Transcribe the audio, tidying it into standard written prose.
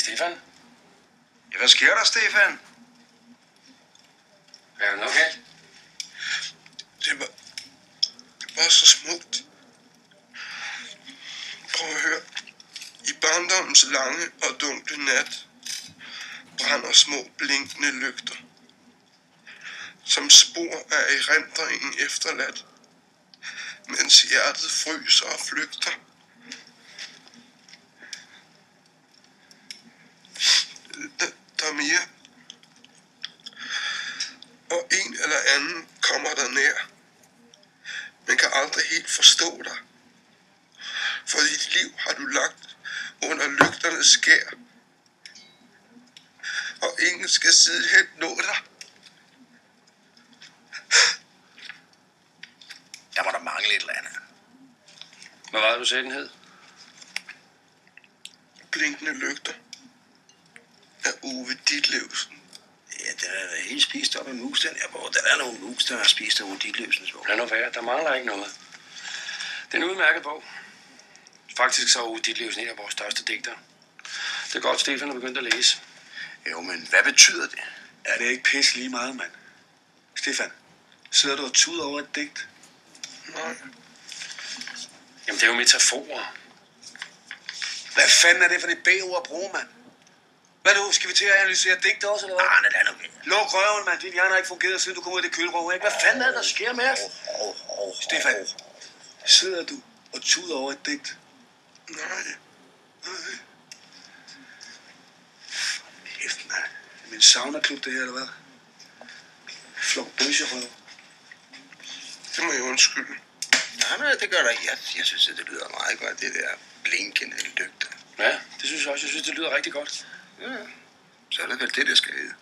Stefan? Ja, hvad sker der, Stefan? Er der noget galt? Det var så smukt. Prøv at høre. I barndommens lange og dunkle nat brænder små blinkende lygter. Som spor af erindringen efterladt, mens hjertet fryser og flygter. Der er mere. Og en eller anden kommer der nær, men kan aldrig helt forstå dig. For dit liv har du lagt under lygternes skær, og ingen skal sidenhen nå dig. Der må der mangle et eller andet. Hvad var det, du sagde, den hed? Blinkende lygter af Ove Ditlevsen. Ja, den er da helt spist op af mus, den her bog. Der er nogle mus, der har spist af Ove Ditlevsens bog. Lad nu være, der mangler ikke noget. Det er en udmærket bog. Faktisk så er Ove Ditlevsen en af vores største digtere. Det er godt, Stefan er begyndt at læse. Jo, men hvad betyder det? Er det ikke pisse lige meget, mand? Stefan, sidder du og tuder over et digt? Nej, Jamen, det er jo metaforer. Hvad fanden er det for det B-ord at bruge, mand? Hvad nu? Skal vi til at analysere digt også, eller hvad? Arne, lad nu være. Luk røven, mand. Din hjerne har ikke fungeret, siden du kom ud af det kølrum, ikke? Hvad fanden er det, der sker med os? Stefan, sidder du og tuder over et digt? nej. Hæft, mand. Min saunaklub, det her, eller hvad? Flok bøsserøv. Det må jeg undskylde. Nej, det gør der ikke. Jeg synes, at det lyder meget godt, det der blinkende lygter. Ja, det synes jeg også. Jeg synes, det lyder rigtig godt. Ja, så er det vel det, der skal hedde.